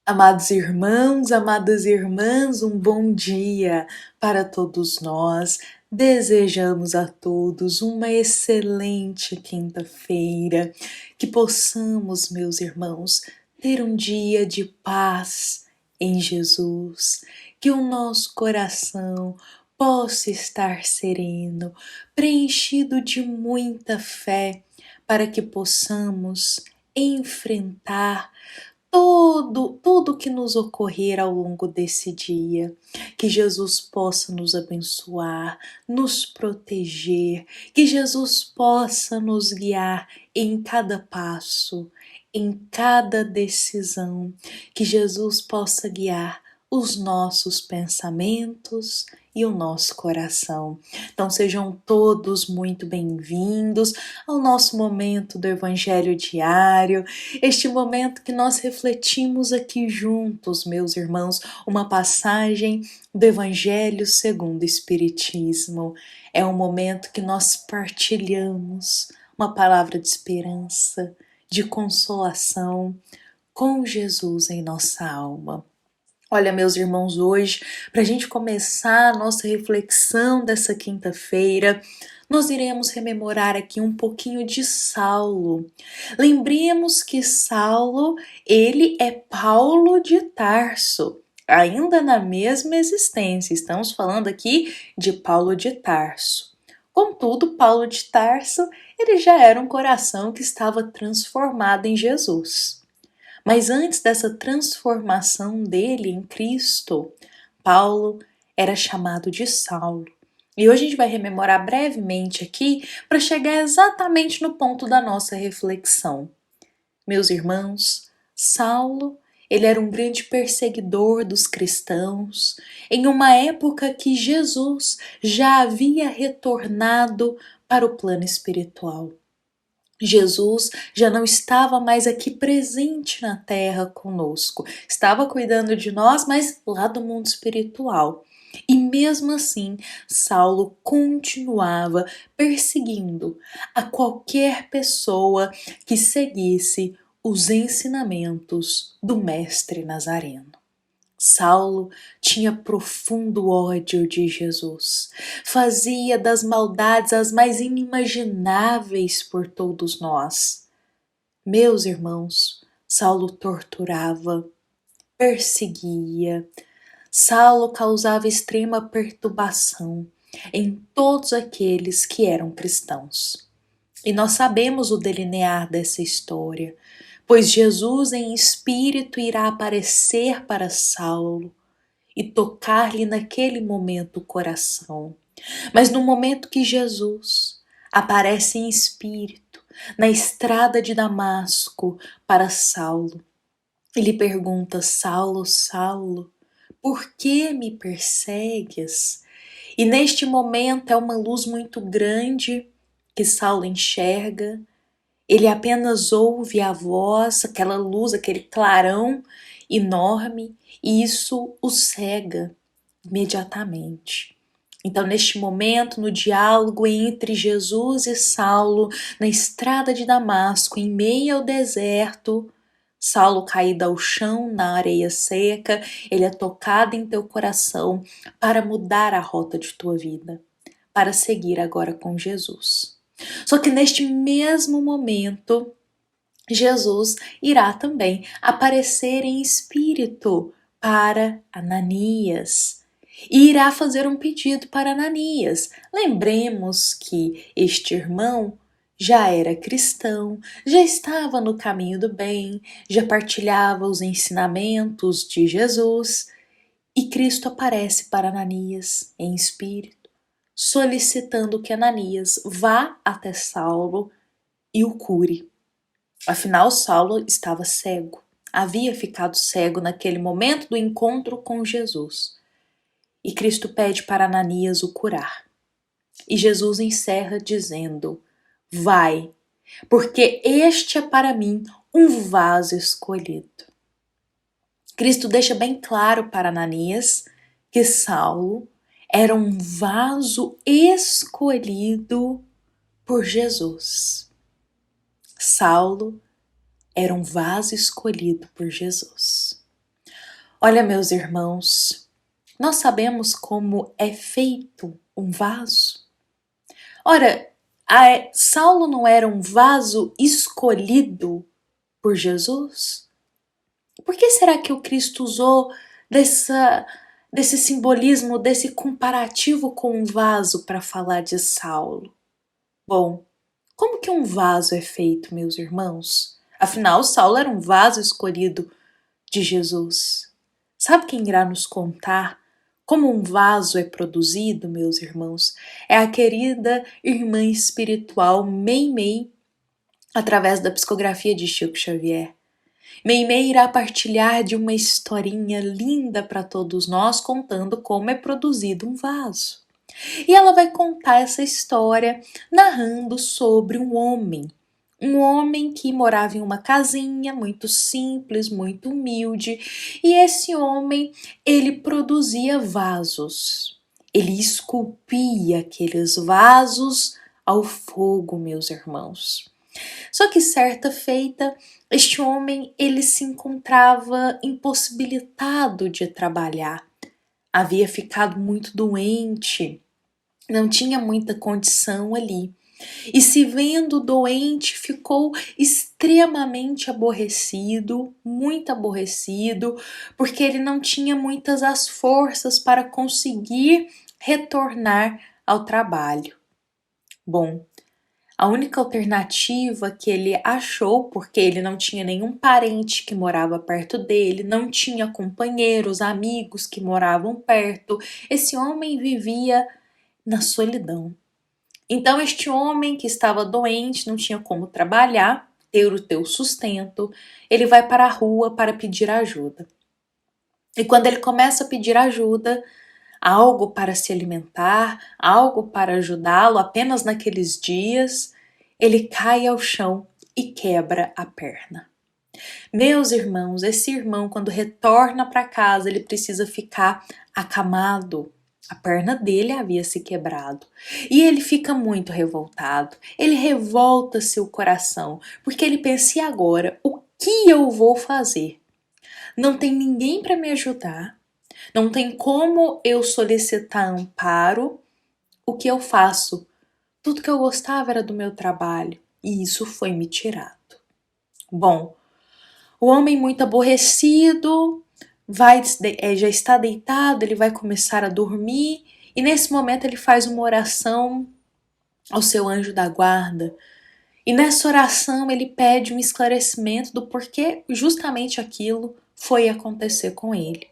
Amados irmãos, amadas irmãs, um bom dia para todos nós. Desejamos a todos uma excelente quinta-feira, que possamos, meus irmãos, ter um dia de paz em Jesus, que o nosso coração possa estar sereno, preenchido de muita fé, para que possamos enfrentar tudo que nos ocorrer ao longo desse dia, que Jesus possa nos abençoar, nos proteger, que Jesus possa nos guiar em cada passo, em cada decisão, que Jesus possa guiar os nossos pensamentos e o nosso coração. Então sejam todos muito bem-vindos ao nosso momento do Evangelho Diário, este momento que nós refletimos aqui juntos, meus irmãos, uma passagem do Evangelho segundo o Espiritismo. É um momento que nós partilhamos uma palavra de esperança, de consolação com Jesus em nossa alma. Olha, meus irmãos, hoje, para a gente começar a nossa reflexão dessa quinta-feira, nós iremos rememorar aqui um pouquinho de Saulo. Lembremos que Saulo, ele é Paulo de Tarso, ainda na mesma existência. Estamos falando aqui de Paulo de Tarso. Contudo, Paulo de Tarso, ele já era um coração que estava transformado em Jesus. Mas antes dessa transformação dele em Cristo, Paulo era chamado de Saulo. E hoje a gente vai rememorar brevemente aqui para chegar exatamente no ponto da nossa reflexão. Meus irmãos, Saulo, ele era um grande perseguidor dos cristãos, em uma época que Jesus já havia retornado para o plano espiritual. Jesus já não estava mais aqui presente na terra conosco, estava cuidando de nós, mas lá do mundo espiritual. E mesmo assim, Saulo continuava perseguindo a qualquer pessoa que seguisse os ensinamentos do Mestre Nazareno. Saulo tinha profundo ódio de Jesus, fazia das maldades as mais inimagináveis por todos nós. Meus irmãos, Saulo torturava, perseguia, Saulo causava extrema perturbação em todos aqueles que eram cristãos. E nós sabemos o delinear dessa história, pois Jesus em espírito irá aparecer para Saulo e tocar-lhe naquele momento o coração. Mas no momento que Jesus aparece em espírito na estrada de Damasco para Saulo, ele pergunta: Saulo, Saulo, por que me persegues? E neste momento é uma luz muito grande que Saulo enxerga. Ele apenas ouve a voz, aquela luz, aquele clarão enorme, e isso o cega imediatamente. Então, neste momento, no diálogo entre Jesus e Saulo, na estrada de Damasco, em meio ao deserto, Saulo caído ao chão, na areia seca, ele é tocado em teu coração para mudar a rota de tua vida, para seguir agora com Jesus. Só que neste mesmo momento, Jesus irá também aparecer em espírito para Ananias e irá fazer um pedido para Ananias. Lembremos que este irmão já era cristão, já estava no caminho do bem, já partilhava os ensinamentos de Jesus, e Cristo aparece para Ananias em espírito, solicitando que Ananias vá até Saulo e o cure. Afinal, Saulo estava cego, havia ficado cego naquele momento do encontro com Jesus. E Cristo pede para Ananias o curar. E Jesus encerra dizendo: vai, porque este é para mim um vaso escolhido. Cristo deixa bem claro para Ananias que Saulo era um vaso escolhido por Jesus. Saulo era um vaso escolhido por Jesus. Olha, meus irmãos, nós sabemos como é feito um vaso? Ora, Saulo não era um vaso escolhido por Jesus? Por que será que o Cristo usou desse simbolismo, desse comparativo com um vaso para falar de Saulo? Bom, como que um vaso é feito, meus irmãos? Afinal, Saulo era um vaso escolhido de Jesus. Sabe quem irá nos contar como um vaso é produzido, meus irmãos? É a querida irmã espiritual Meimei, através da psicografia de Chico Xavier. Meimei irá partilhar de uma historinha linda para todos nós, contando como é produzido um vaso. E ela vai contar essa história narrando sobre um homem que morava em uma casinha muito simples, muito humilde, e esse homem, ele produzia vasos. Ele esculpia aqueles vasos ao fogo, meus irmãos. Só que certa feita, este homem, ele se encontrava impossibilitado de trabalhar. Havia ficado muito doente, não tinha muita condição ali. E se vendo doente, ficou extremamente aborrecido, muito aborrecido, porque ele não tinha muitas as forças para conseguir retornar ao trabalho. Bom, a única alternativa que ele achou, porque ele não tinha nenhum parente que morava perto dele, não tinha companheiros, amigos que moravam perto, esse homem vivia na solidão. Então este homem que estava doente, não tinha como trabalhar, ter o teu sustento, ele vai para a rua para pedir ajuda. E quando ele começa a pedir ajuda, algo para se alimentar, algo para ajudá-lo apenas naqueles dias, ele cai ao chão e quebra a perna. Meus irmãos, esse irmão, quando retorna para casa, ele precisa ficar acamado. A perna dele havia se quebrado. E ele fica muito revoltado. Ele revolta seu coração, porque ele pensa: e agora? O que eu vou fazer? Não tem ninguém para me ajudar. Não tem como eu solicitar amparo. O que eu faço? Tudo que eu gostava era do meu trabalho, e isso foi me tirado. Bom, o homem muito aborrecido já está deitado, ele vai começar a dormir, e nesse momento ele faz uma oração ao seu anjo da guarda. E nessa oração ele pede um esclarecimento do porquê justamente aquilo foi acontecer com ele.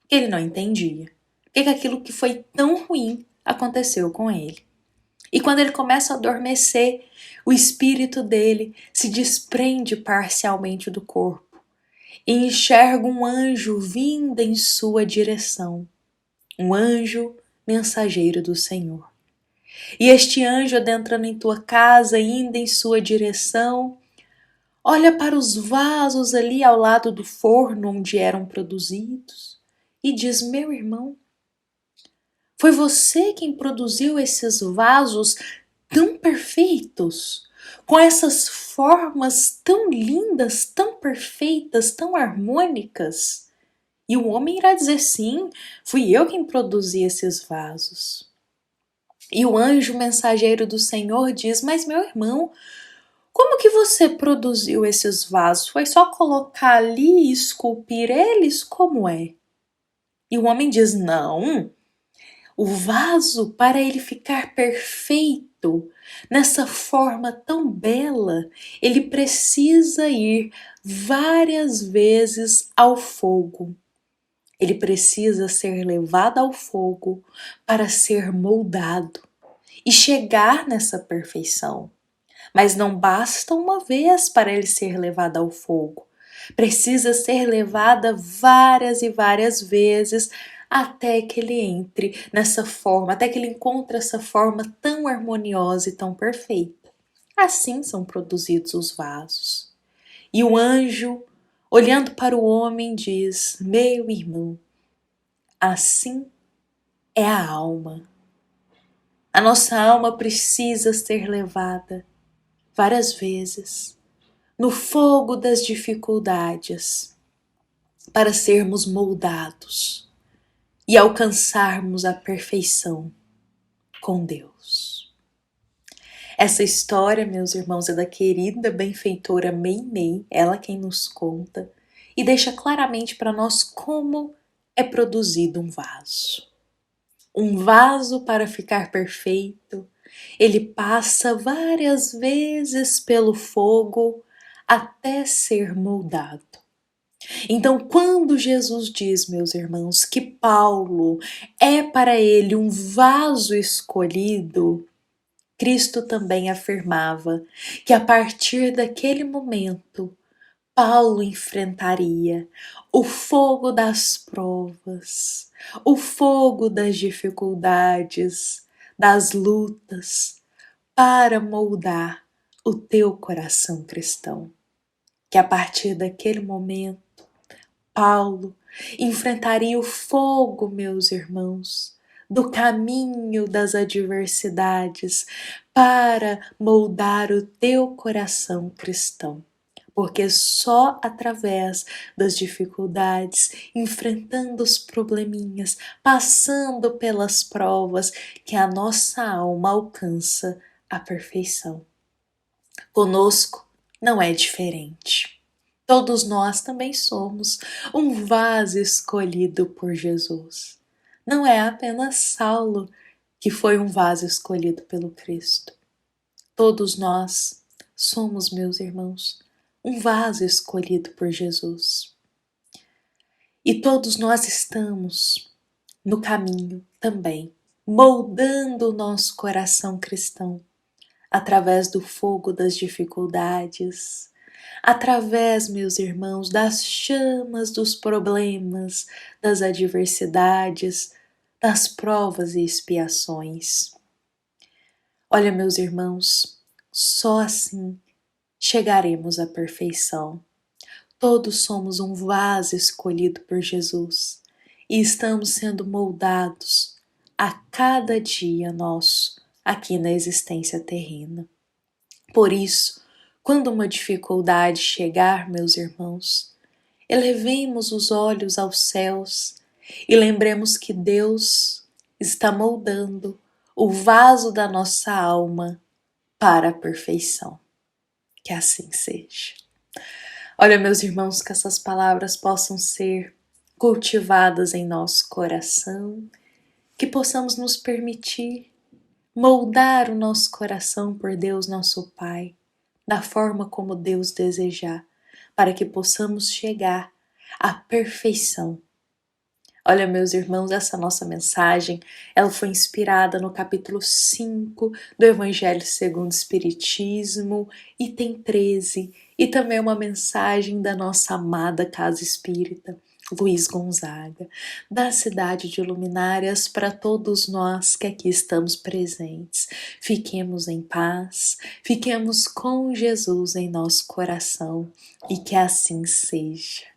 Ele não entendia. Por que aquilo que foi tão ruim aconteceu com ele? E quando ele começa a adormecer, o espírito dele se desprende parcialmente do corpo e enxerga um anjo vindo em sua direção, um anjo mensageiro do Senhor. E este anjo, adentrando em tua casa, indo em sua direção, olha para os vasos ali ao lado do forno onde eram produzidos e diz: meu irmão, foi você quem produziu esses vasos tão perfeitos, com essas formas tão lindas, tão perfeitas, tão harmônicas? E o homem irá dizer: sim, fui eu quem produzi esses vasos. E o anjo mensageiro do Senhor diz: mas meu irmão, como que você produziu esses vasos? Foi só colocar ali e esculpir eles? Como é? E o homem diz: não, o vaso, para ele ficar perfeito, nessa forma tão bela, ele precisa ir várias vezes ao fogo. Ele precisa ser levado ao fogo para ser moldado e chegar nessa perfeição. Mas não basta uma vez para ele ser levado ao fogo. Precisa ser levada várias e várias vezes até que ele entre nessa forma, até que ele encontre essa forma tão harmoniosa e tão perfeita. Assim são produzidos os vasos. E o anjo, olhando para o homem, diz: meu irmão, assim é a alma. A nossa alma precisa ser levada várias vezes no fogo das dificuldades, para sermos moldados e alcançarmos a perfeição com Deus. Essa história, meus irmãos, é da querida benfeitora Meimei, ela quem nos conta, e deixa claramente para nós como é produzido um vaso. Um vaso, para ficar perfeito, ele passa várias vezes pelo fogo até ser moldado. Então, quando Jesus diz, meus irmãos, que Paulo é para ele um vaso escolhido, Cristo também afirmava que a partir daquele momento, Paulo enfrentaria o fogo das provas, o fogo das dificuldades, das lutas, para moldar o teu coração cristão. Que a partir daquele momento, Paulo enfrentaria o fogo, meus irmãos, do caminho das adversidades para moldar o teu coração cristão. Porque só através das dificuldades, enfrentando os probleminhas, passando pelas provas, que a nossa alma alcança a perfeição. Conosco não é diferente. Todos nós também somos um vaso escolhido por Jesus. Não é apenas Saulo que foi um vaso escolhido pelo Cristo. Todos nós somos, meus irmãos, um vaso escolhido por Jesus. E todos nós estamos no caminho também, moldando o nosso coração cristão através do fogo das dificuldades, através, meus irmãos, das chamas dos problemas, das adversidades, das provas e expiações. Olha, meus irmãos, só assim chegaremos à perfeição. Todos somos um vaso escolhido por Jesus e estamos sendo moldados a cada dia nosso aqui na existência terrena. Por isso, quando uma dificuldade chegar, meus irmãos, elevemos os olhos aos céus e lembremos que Deus está moldando o vaso da nossa alma para a perfeição. Que assim seja. Olha, meus irmãos, que essas palavras possam ser cultivadas em nosso coração, que possamos nos permitir moldar o nosso coração por Deus, nosso Pai, da forma como Deus desejar, para que possamos chegar à perfeição. Olha, meus irmãos, essa nossa mensagem, ela foi inspirada no capítulo 5 do Evangelho segundo o Espiritismo, item 13, e também uma mensagem da nossa amada Casa Espírita, Luiz Gonzaga, da cidade de Luminárias, para todos nós que aqui estamos presentes. Fiquemos em paz, fiquemos com Jesus em nosso coração, e que assim seja.